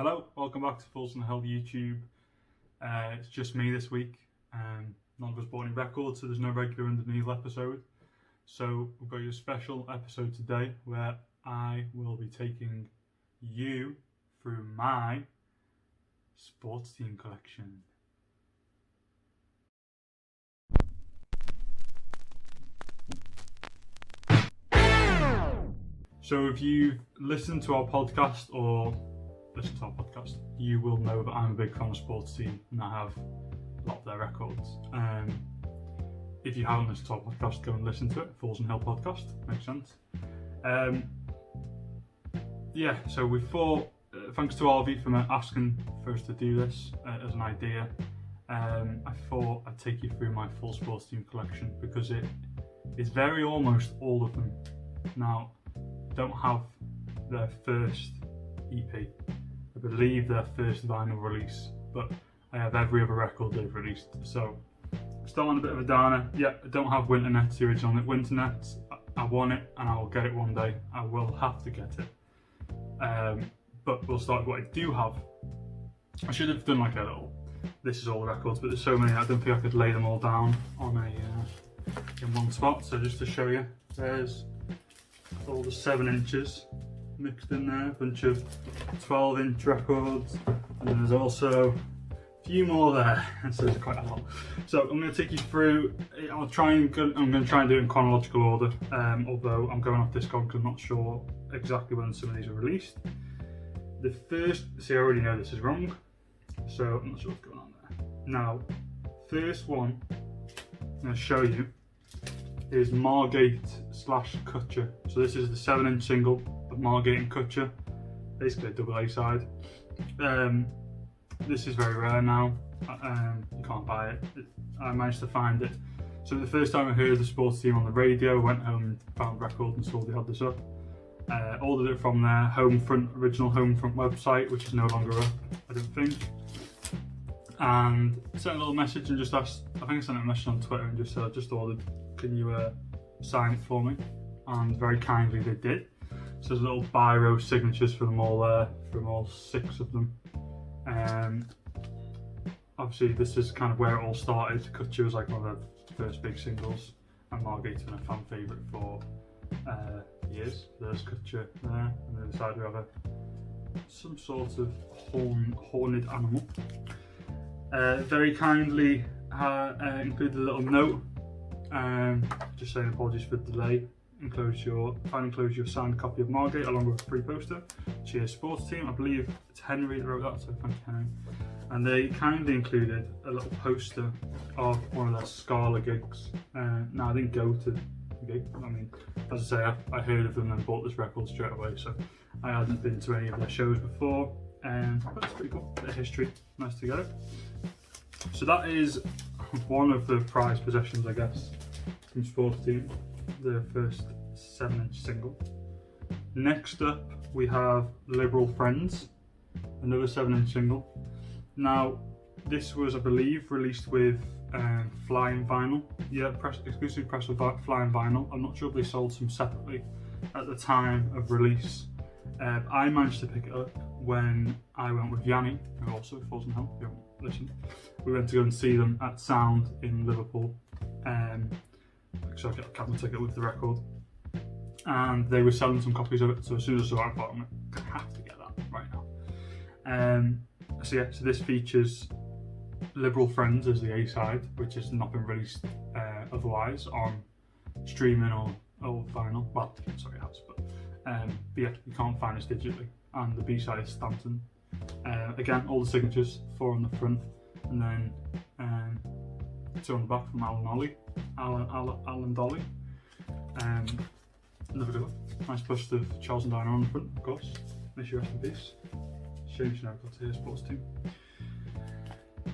Hello, welcome back to Falls on the Hill YouTube. It's just me this week. None of us bought any records, so there's no regular underneath episode. So we've got you a special episode today where I will be taking you through my sports team collection. So if you've listened to our podcast or listen to our podcast, you will know that I'm a big fan of sports team and I have a lot of their records. If you haven't listened to our podcast, go and listen to it. Falls on Hill podcast, makes sense. So we thought, thanks to Arvi for asking for us to do this as an idea. I thought I'd take you through my full sports team collection because it is very almost all of them. Now, I don't have their first EP. I believe their first vinyl release, but I have every other record they've released. So, still on a bit of a downer. Yeah, I don't have Winter Nets, the original Winter Nets. I want it and I will get it one day. I will have to get it. But we'll start with what I do have. I should have done like a little, this is all the records, but there's so many, I don't think I could lay them all down on in one spot. So just to show you, there's all the 7 inches mixed in there, a bunch of 12-inch records, and then there's also a few more there, and so there's quite a lot. So I'm going to take you through. I'm going to try and do it in chronological order, although I'm going off Discog because I'm not sure exactly when some of these are released. The first, see, I already know this is wrong, so I'm not sure what's going on there. Now, first one I'm going to show you is Margate / Kutcher. So this is the 7-inch single of Margate and Kutcher, basically a double A side. This is very rare now. You can't buy it. I managed to find it. So the first time I heard the sports team on the radio, I went home and found record and saw they had this up. Ordered it from their original Homefront website, which is no longer up, I don't think. And sent a little message and just asked, I think I sent a message on Twitter and just said, I just ordered, can you sign it for me? And very kindly they did. So there's little biro signatures for them all there, from all 6 of them. Obviously this is kind of where it all started. Kutcher was like one of their first big singles, and Margate's been a fan favourite for years. There's Kutcher there, and on the other side we have some sort of horned animal. Very kindly included a little note, just saying apologies for the delay. Enclose your signed copy of Margate along with a free poster. Cheers sports team. I believe it's Henry that wrote that, so thank you, Henry. And they kindly included a little poster of one of their Scala gigs. Now I didn't go to the gig. I mean, as I say, I heard of them and bought this record straight away, so I hadn't been to any of their shows before. But it's pretty cool. Bit of history. Nice to get it. So that is one of the prized possessions, I guess, from sports team. The first 7-inch single. Next up we have Liberal Friends, another 7-inch single. Now this was, I believe, released with Flying Vinyl. Yeah, exclusive press with Flying Vinyl. I'm not sure if they sold some separately at the time of release. I managed to pick it up when I went with Yanni, who also falls in hell. Listen, we went to go and see them at Sound in Liverpool. So I got a cabinet ticket with the record, and they were selling some copies of it. So as soon as I saw it, I thought, I'm gonna have to get that right now. So this features Liberal Friends as the A side, which has not been released otherwise on streaming or vinyl. Well, sorry, it has, but yeah, you can't find this digitally. And the B side is Stanton. Again, all the signatures, 4 on the front, and then 2 on the back from Alan Dolly. Another good one. Nice bust of Charles and Diana on the front, of course. Miss you, rest in peace. Shame she never got to hear sports team.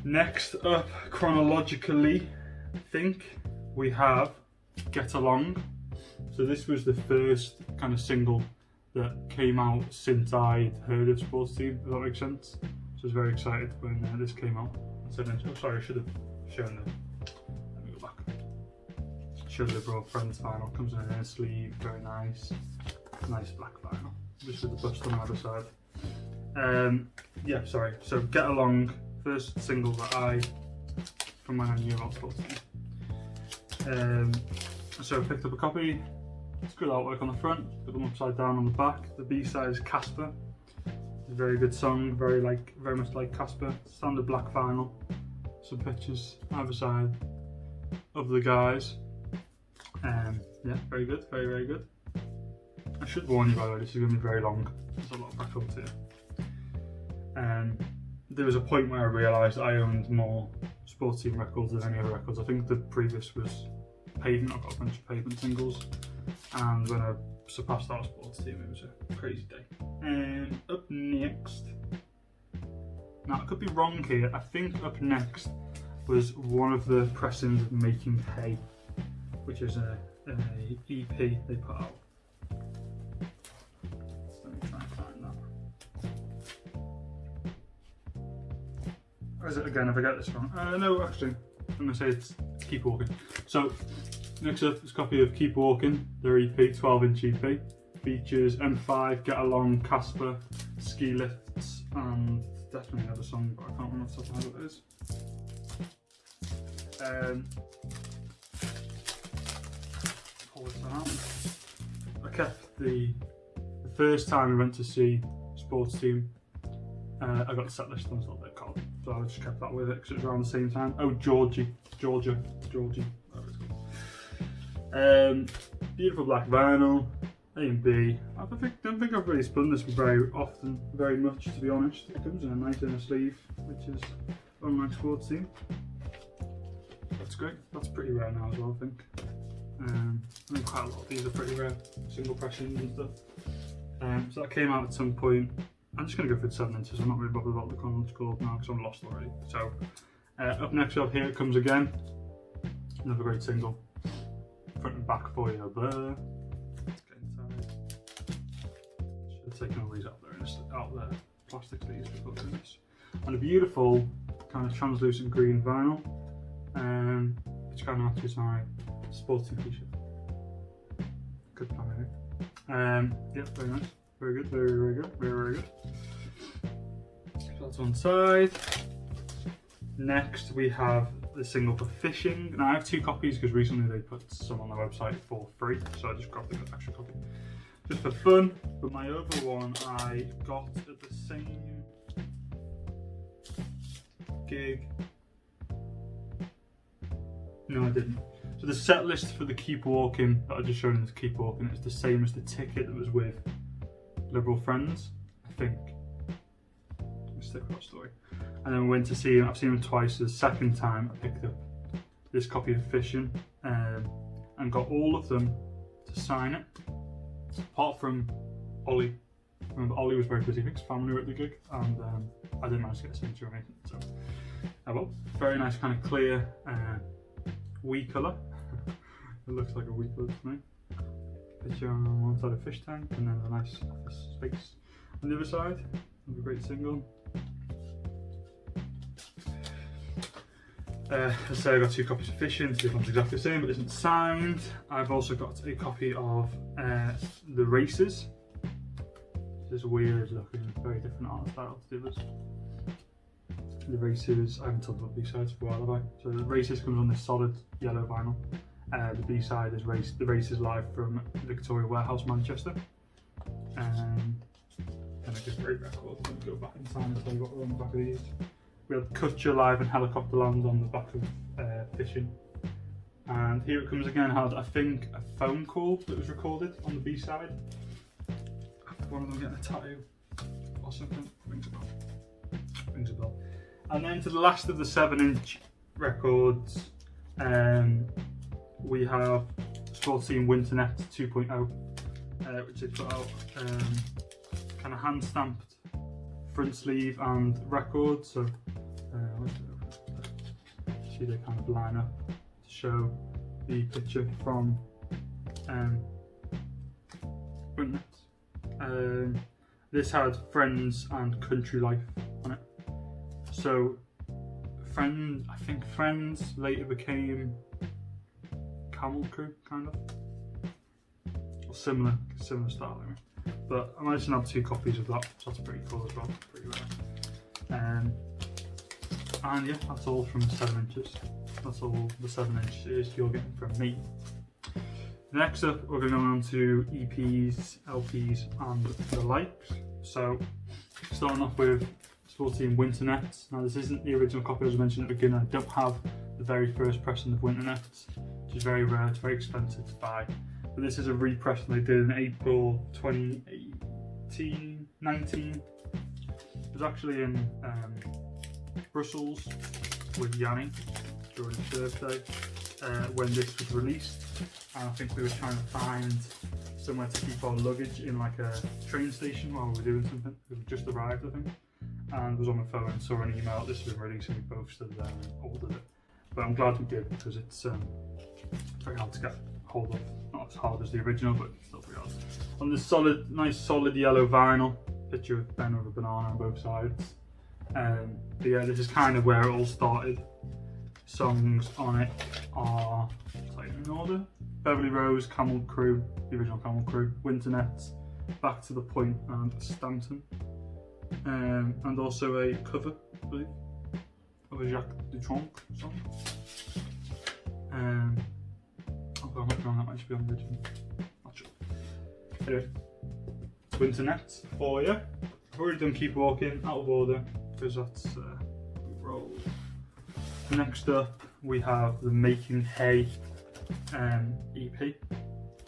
Next up, chronologically, I think we have Get Along. So this was the first kind of single that came out since I'd heard of sports team, if that makes sense. So I was very excited when this came out. Oh, sorry, I should have shown the. Let me go back. Show the Liberal Friends vinyl. Comes in a sleeve, very nice. Nice black vinyl. Just with the bust on the other side. yeah, sorry. So Get Along, first single that I, from when I knew about Sports Team. So I picked up a copy. It's good artwork on the front, put them upside down on the back. The B-side is Casper. It's a very good song, very much like Casper. Standard black vinyl. Some pictures either side of the guys. Yeah, very good, very, very good. I should warn you by the way, this is going to be very long. There's a lot of records here. There was a point where I realised I owned more Sports Team records than any other records. I think the previous was Pavement. I've got a bunch of Pavement singles, and when I surpassed our Sports Team, it was a crazy day. Up next, now I could be wrong here, I think up next was one of the pressings of Making Hay, which is an EP they put out. Let me try and find that. Or is it again, if I get this wrong? No, actually, I'm going to say it's Keep Walking. So, next up is a copy of Keep Walking, their EP, 12-inch EP. Features M5, Get Along, Casper, Ski Lifts, and definitely another song, but I can't remember off the top of my head what it is. Pull this one out. I kept the first time we went to see Sports Team, I got the set list on a little bit cold, so I just kept that with it because it was around the same time. Oh, Georgie. Beautiful black vinyl, A and B. I don't think I've really spun this very often, very much to be honest. It comes in a nice inner sleeve, which is unlike Sports Team. That's great. That's pretty rare now as well, I think. I think quite a lot of these are pretty rare, single pressings and stuff. So that came out at some point. I'm just going to go for the 7 inches. I'm not really bothered about the chronological now because I'm lost already. So up next up, Here It Comes Again. Another great single. Front and back for you there. Let's get inside. Should have taken all these out there, plastic sleeves before doing this. And a beautiful kind of translucent green vinyl, which kind of matches my Sports Team t-shirt. Good plan, maybe. Yep, very nice. Very good, very, very good, very, very good. So that's one side. Next we have the single for Fishing. Now I have 2 copies because recently they put some on their website for free, so I just grabbed the extra copy just for fun. But my other one I got at the same gig. No, I didn't. So the set list for the Keep Walking that I just showed in this Keep Walking is the same as the ticket that was with Liberal Friends, I think. Let me stick with that story. And then we went to see him. I've seen him twice. The second time I picked up this copy of Fishing and got all of them to sign it, apart from Ollie. Remember, Ollie was very busy. I think his family were at the gig, and I didn't manage to get a signature or anything. So, well, very nice, kind of clear wee colour. It looks like a wee colour to me. Picture on one side of fish tank, and then a nice office space on the other side. Another great single. As I say, I got 2 copies of Fishing. This one's exactly the same, but isn't signed. I've also got a copy of The Races. This weird looking, very different art style to do this. The Races, I haven't told about B-sides for a while, have I? So The Races comes on this solid yellow vinyl. The B-side is The Races live from Victoria Warehouse, Manchester. And it's a great record. Let me go back in time and tell you what we're on the back of these. We had Kutcher Live and Helicopter Land on the back of Fishing. And Here It Comes Again had, I think, a phone call that was recorded on the B-side. After one of them getting a tattoo or something. Rings a bell. Rings a bell. And then to the last of the 7-inch records, we have Sports Team Winternet 2.0, which they put out, kind of hand stamped front sleeve and record. So see they kind of line up to show the picture from Winternet. This had Friends and Country Life on it. So I think Friends later became Camel Crew, kind of, or similar style anyway. But I managed to have 2 copies of that, so that's pretty cool as well, pretty rare. And yeah, that's all from 7 inches. That's all the 7 inches you're getting from me. Next up, we're going on to EPs, LPs, and the likes. So, starting off with Sports Team Winter Nets. Now, this isn't the original copy as I mentioned at the beginning. I don't have the very first pressing of Winter Nets, which is very rare. It's very expensive to buy. But this is a repressing they did in April 2018, 19. It was actually in Brussels with Yanni during his birthday when this was released, and I think we were trying to find somewhere to keep our luggage in like a train station while we were doing something. It had just arrived, I think, and was on my phone and saw an email this was released and we both stood there and ordered it. But I'm glad we did because it's very hard to get hold of. Not as hard as the original, but still pretty hard. On this solid, nice solid yellow vinyl, picture of Ben with a banana on both sides. But yeah, this is kind of where it all started. Songs on it are taken in order: Beverly Rose, Camel Crew, the original Camel Crew, Winter Nets, Back to the Point, and Stanton. And also a cover, I believe, of a Jacques Dutronc song. Oh, I might be wrong, that might just be on the original. Not sure. Anyway, Winter Nets for you. I've already done Keep Walking, out of order, because that's roll. Next up, we have the Making Hay EP.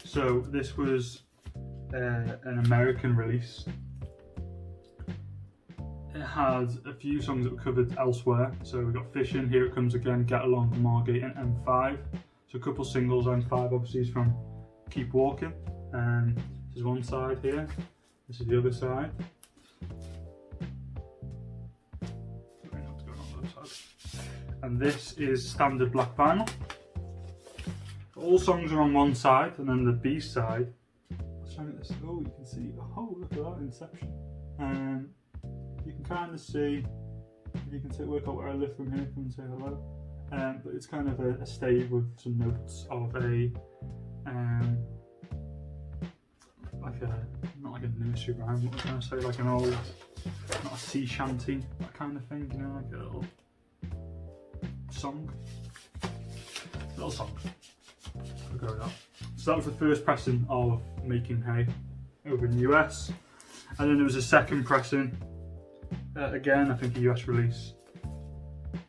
So this was an American release. It had a few songs that were covered elsewhere. So we got Fishing, Here It Comes Again, Get Along, Margate, and M5. So a couple singles. M5 obviously is from Keep Walking. This is one side here. This is the other side. And this is standard black vinyl. All songs are on one side, and then the B side. Let's try and get this. Oh, you can see. Oh, look at that Inception. You can kind of see. If you can work out where I live from here, come and say hello. But it's kind of a stave with some notes of a not like a nursery rhyme. What was I trying to say? Like an old, not a sea shanty, that kind of thing. You know, like a little song. Little song. I'll go with that. So that was the first pressing of Making Hay over in the US. And then there was a second pressing, again I think a US release.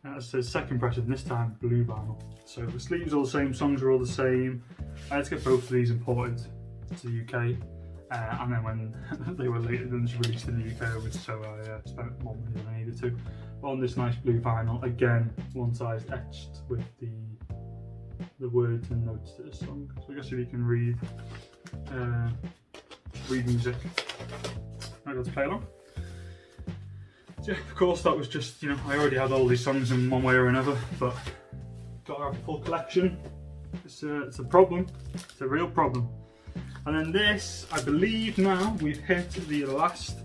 It says second pressing, this time blue vinyl. So the sleeves are all the same, songs are all the same. I had to get both of these imported to the UK. And then when they were later released in the UK, so I spent more money than I needed to. But on this nice blue vinyl, again, one side etched with the words and notes to the song. So I guess if you can read music, I got to play along. So yeah, of course that was just, you know, I already had all these songs in one way or another, but got to have a full collection. It's a problem. It's a real problem. And then this, I believe now we've hit the last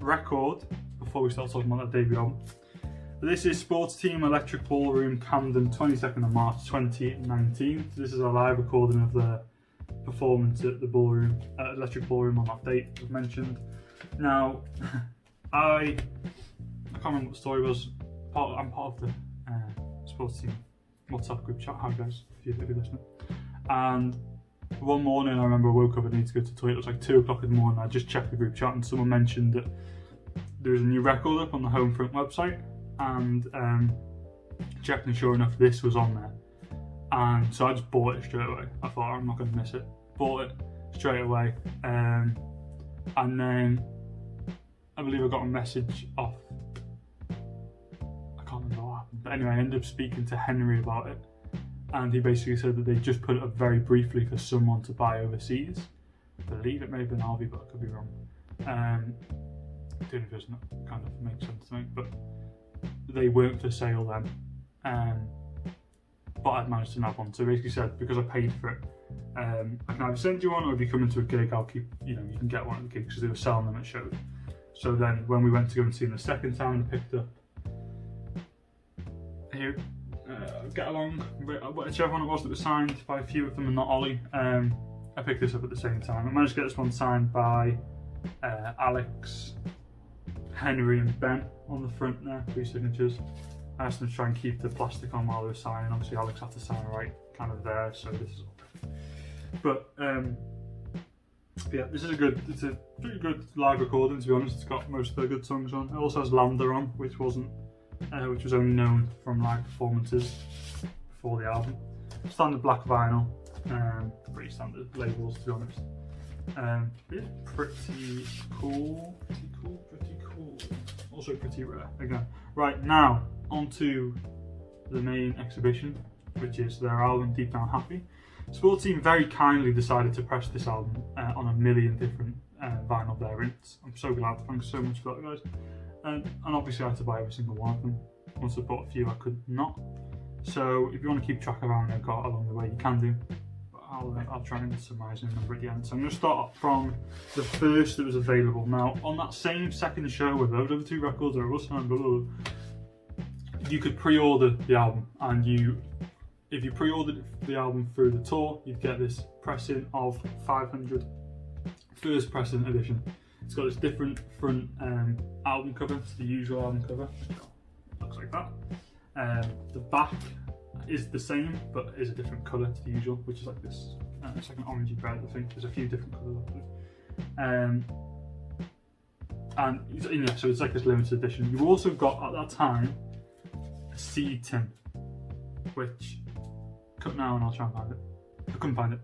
record before we start talking about that debut album. This is Sports Team Electric Ballroom Camden, 22nd of March 2019. This is a live recording of the performance at the ballroom, Electric Ballroom on that date as mentioned. Now, I can't remember what the story was. I'm part of the Sports Team WhatsApp group chat. Hi guys, if you're listening. And one morning I remember I woke up and needed to go to the toilet. It was like 2 o'clock in the morning. I just checked the group chat and someone mentioned that there was a new record up on the Homefront website, and checked, and sure enough this was on there. And so I just bought it straight away. I thought I'm not going to miss it. Bought it straight away, and then I believe I got a message off, I can't remember what happened, but anyway I ended up speaking to Henry about it, and he basically said that they just put it up very briefly for someone to buy overseas. I believe it may have been Harvey, but I could be wrong. The only person that kind of makes sense to me, but they weren't for sale then. But I'd managed to nab one. So basically said, because I paid for it, I can either send you one, or if you come into a gig, I'll keep, you know, you can get one at the gig, because they were selling them at shows. So then when we went to go and see them the second time, I picked up here, Get Along, whichever one it was that was signed by a few of them and not Ollie. I picked this up at the same time. I managed to get this one signed by Alex Henry and Ben on the front there, 3 signatures. I asked them to try and keep the plastic on while they were signing. Obviously Alex had to sign right kind of there, so this is all. But yeah, this is it's a pretty good live recording, to be honest. It's got most of the good songs on. It also has Lander on, which was only known from live performances before the album. Standard black vinyl, pretty standard labels, to be honest. Yeah, pretty cool. Also pretty rare again. Right, now onto the main exhibition, which is their album Deep Down Happy. Sports Team very kindly decided to press this album on a million different vinyl variants. I'm so glad. Thanks so much for that, guys. And obviously I had to buy every single one of them. Once I bought a few, I could not. So if you want to keep track of how many I've got along the way, you can do. But I'll try and summarise the number at the end. So I'm going to start from the first that was available. Now, on that same second show with those other 2 records, you could pre-order the album, and if you pre-ordered the album through the tour, you'd get this pressing of 500 first pressing edition. It's got this different front album cover to the usual album cover. Looks like that. The back is the same, but is a different colour to the usual, which is like this. It's like an orangey red, I think. There's a few different colours actually. And yeah, so it's like this limited edition. You also got at that time a seed tin, which cut now and I'll try and find it. I couldn't find it.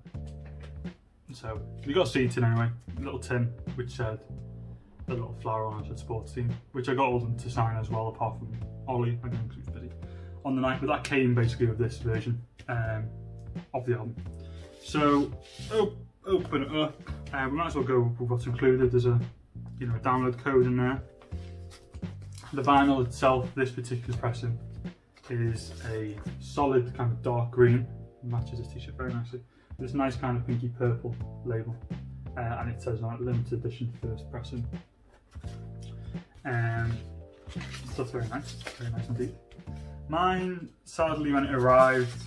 So we got a seed tin anyway, a little tin which said a little flower on it, said Sports Team, which I got all of them to sign as well, apart from Ollie, I don't know, because he was busy on the night, but that came basically with this version of the album. So open it up, we might as well go with what's included. There's a download code in there. The vinyl itself, this particular pressing, is a solid kind of dark green, matches this t-shirt very nicely. This nice kind of pinky purple label, and it says on it limited edition first pressing. So that's very nice indeed. Mine, sadly, when it arrived,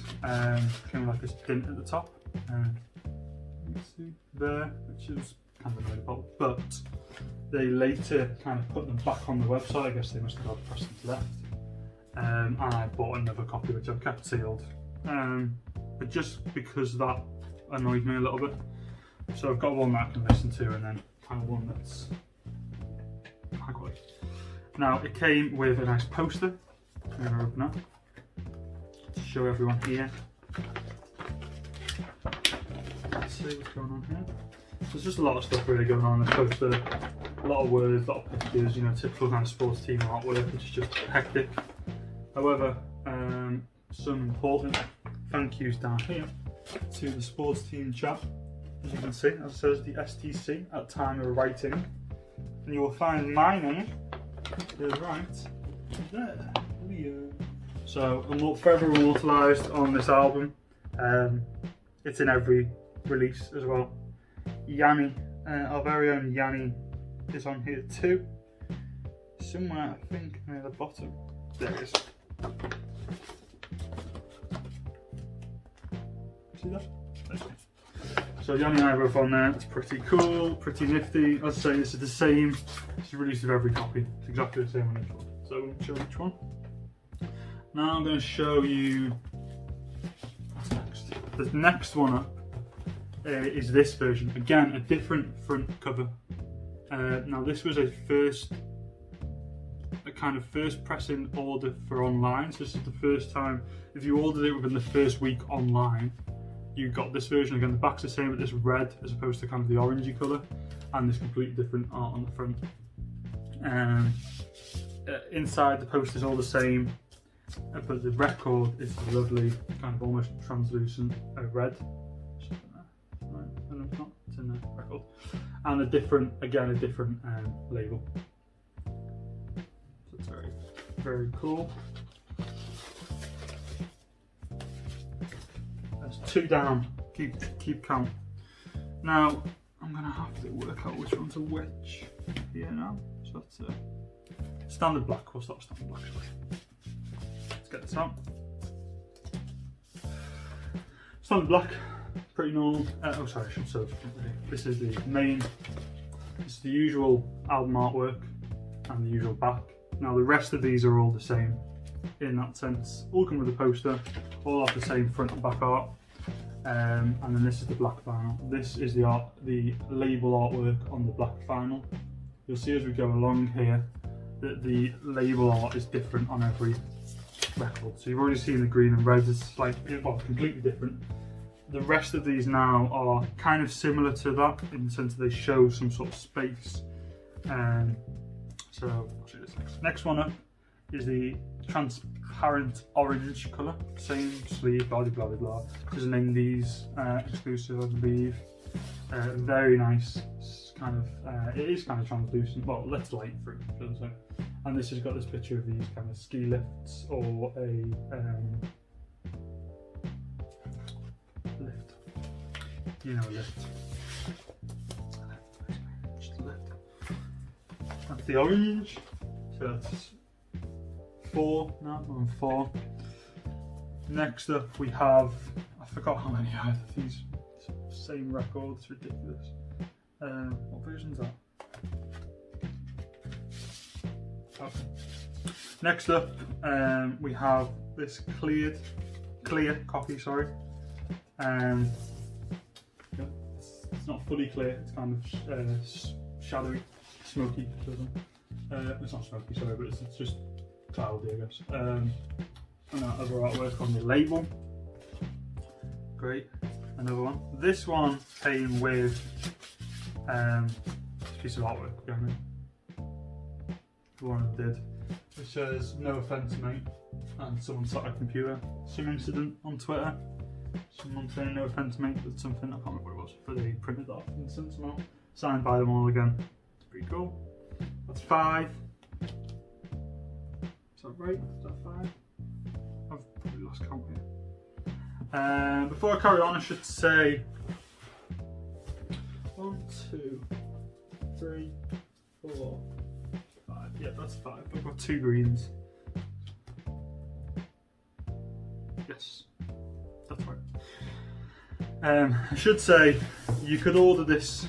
came with like this dint at the top. You can see there, which is kind of annoying, but they later kind of put them back on the website. I guess they must have had pressings left. And I bought another copy which I've kept sealed, but just because that annoyed me a little bit. So I've got one that I can listen to, and then kind of one that's high quality. Now it came with a nice poster. I'm going to open up to show everyone here. Let's see what's going on here. There's just a lot of stuff really going on in this poster. A lot of words, a lot of pictures, typical kind of Sports Team artwork, which is just hectic. However, some important thank yous down here to the Sports Team chat. As you can see, as it says the STC at time of writing, and you will find my name is right there, Leo. So I'm forever immortalised on this album. It's in every release as well. Yanni, our very own Yanni, is on here too. Somewhere, I think, near the bottom. There it is. See that? So Yanni and I are both on there. It's pretty cool, pretty nifty. As I say, this is the same. It's the release of every copy. It's exactly the same on each one. So I'm going to show which one. Now I'm going to show you what's next. The next one up is this version. Again, a different front cover. Now this was a kind of first pressing order for online. So this is the first time, if you ordered it within the first week online, you got this version. Again, the back's the same, but this red as opposed to kind of the orangey colour, and this completely different art on the front. Inside, the poster's all the same, but the record is lovely, kind of almost translucent red. Right, no, it's not. It's in the record, and a different label. So it's very, very cool. That's 2 down. Keep count. Now I'm gonna have to work out which one's a which here now. So that's standard black. We'll start standard black. Let's get this out. Standard black, pretty normal. Oh, sorry, I should show this is the main. It's the usual album artwork. and the usual back. Now the rest of these are all the same in that sense. All come with a poster, all have the same front and back art. And then this is the black vinyl. This is the label artwork on the black vinyl. You'll see as we go along here that the label art is different on every record. So you've already seen the green and red is well, completely different. The rest of these now are kind of similar to that in the sense that they show some sort of space. So I'll show you this next. Next one up is the transparent orange colour. Same sleeve, blah blah blah blah. Just named these exclusive, I believe. Very nice. Kind of, it is kind of translucent. Well, less light through. And this has got this picture of these kind of ski lifts or a lift. You know, a lift. Just a lift. That's the orange. So that's 4 now. We're on 4. Next up we have, I forgot how many I have of these same record. It's ridiculous. What version is that? Okay. Next up, we have this clear copy. Sorry, it's not fully clear. It's kind of shadowy, smoky. It's not smoky, sorry, but it's just cloudy, I guess. And that other artwork on the label. Great. Another one. This one came with this piece of artwork behind me. The one I did, which says "No offence, mate," and someone sat at a computer. Some incident on Twitter. Someone saying "No offence, mate," but something I can't remember what it was. But they printed that and sent them out, signed by them all again. It's pretty cool. That's 5. Is that right? Is that 5? I've probably lost count here. Before I carry on, I should say 1, 2, 3, 4, 5. Yeah, that's 5. I've got 2 greens. Yes, that's right. I should say you could order this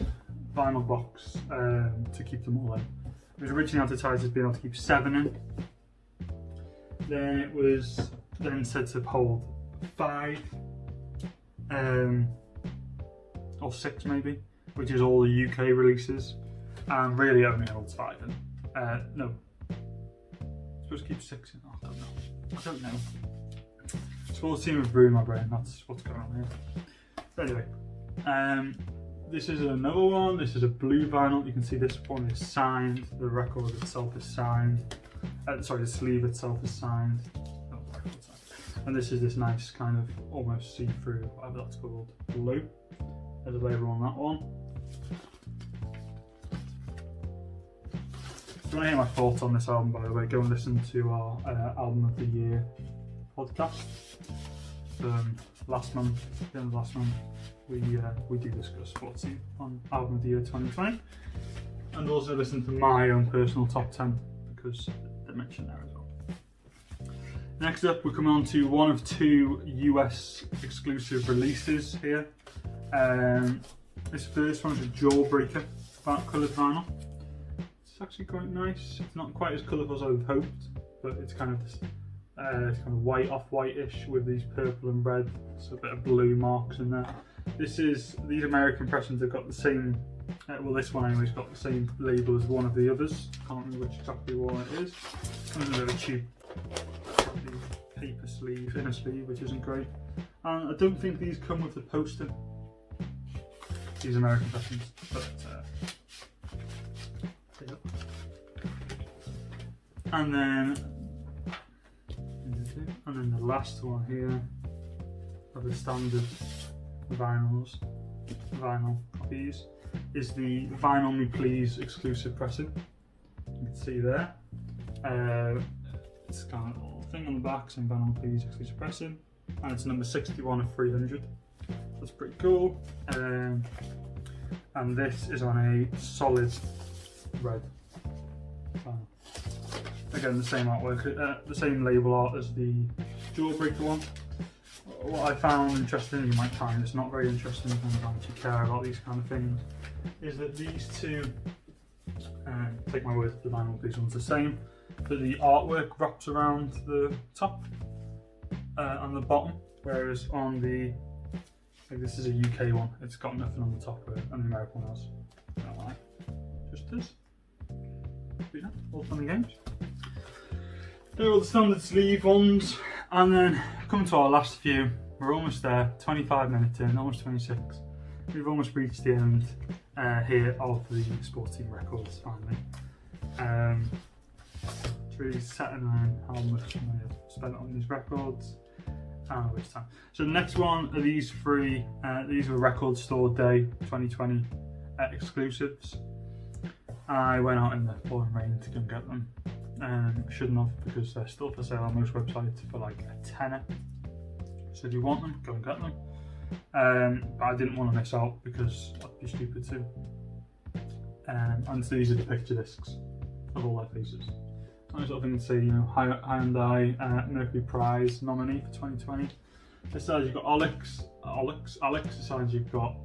vinyl box to keep them all in. It was originally advertised as being able to keep 7 in. Then it was said to hold 5 or 6 maybe, which is all the UK releases, and really it only holds 5 in. No, it's supposed to keep 6 in. Oh, I don't know. Sports team have ruined my brain. That's what's going on here. But anyway, this is another one. This is a blue vinyl. You can see this one is signed. The record itself is signed. Sorry, the sleeve itself is signed. Oh, the record's signed. And this is this nice kind of almost see-through, whatever that's called, blue. There's a label on that one. If you want to hear my thoughts on this album, by the way, go and listen to our Album of the Year podcast. Last month, the end of last month, we did discuss Sports Team on Album of the Year 2020, and also listen to my own personal top 10 because they're mentioned there as well. Next up, we're coming on to one of 2 US exclusive releases here. This first one is a Jawbreaker coloured vinyl. It's actually quite nice. It's not quite as colourful as I would have hoped, but it's kind of this. It's kind of white, off-whitish with these purple and red, so a bit of blue marks in there. These American pressings have got the same, well this one anyways got the same label as one of the others. Can't remember which exactly one it is. Comes in a bit of a cheap paper sleeve, inner sleeve, which isn't great. And I don't think these come with the poster, these American pressings, but yeah. And then the last one here of the standard vinyl copies is the Vinyl Me Please exclusive pressing. You can see there. It's got a little thing on the back saying Vinyl Me Please exclusive pressing, and it's number 61 of 300. That's pretty cool. And this is on a solid red vinyl. Again, the same artwork, the same label art as the Jawbreaker one. What I found interesting, you might find it's not very interesting if you care about these kind of things, is that these 2 take my word, the vinyl piece one's the same, but the artwork wraps around the top and the bottom, whereas on the, like this is a UK one, it's got nothing on the top of it, and the American one has. I don't know why, just is. But yeah, all fun and games. There are all the standard sleeve ones, and then coming to our last few, we're almost there, 25 minutes in, almost 26. We've almost reached the end here of the sports team records finally. It's really setting on how much money I've spent on these records and which time. So the next one are these three, these were Record Store Day 2020 exclusives. I went out in the pouring rain to go and get them. Shouldn't have, because they're still for sale on most websites for like a tenner. So if you want them, go and get them. But I didn't want to miss out because I'd be stupid too. And so these are the picture discs of all their faces. I sort of thing to say, you know, Hyundai Mercury Prize nominee for 2020. This side you've got Alex. This side you've got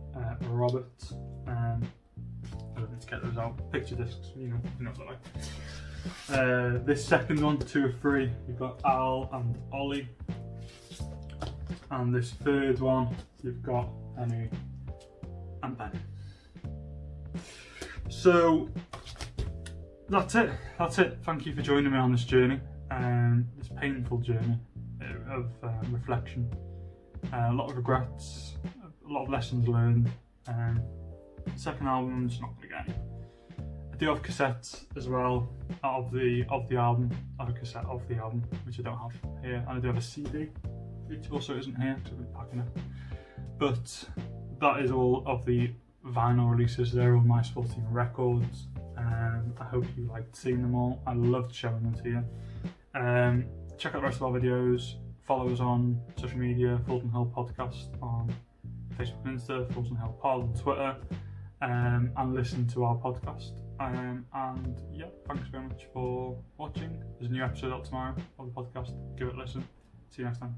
Robert. I don't need to get those out. Picture discs, you know what they're like. This second one, 2 of 3, you've got Al and Ollie. And this third one, you've got Henry and Ben. So that's it. Thank you for joining me on this journey, this painful journey of reflection. A lot of regrets, a lot of lessons learned. Second album, I'm just not going to get any. I do have cassettes as well of the album. I have a cassette of the album, which I don't have here, and I do have a CD, which also isn't here because I've been packing it. But that is all of the vinyl releases. They're all my sports team records. I hope you liked seeing them all. I loved showing them to you. Check out the rest of our videos. Follow us on social media, Fulton Hill Podcast on Facebook and Insta, Fulton Hill Pod on Twitter, and listen to our podcast. And yeah, thanks very much for watching. There's a new episode out tomorrow of the podcast. Give it a listen. See you next time.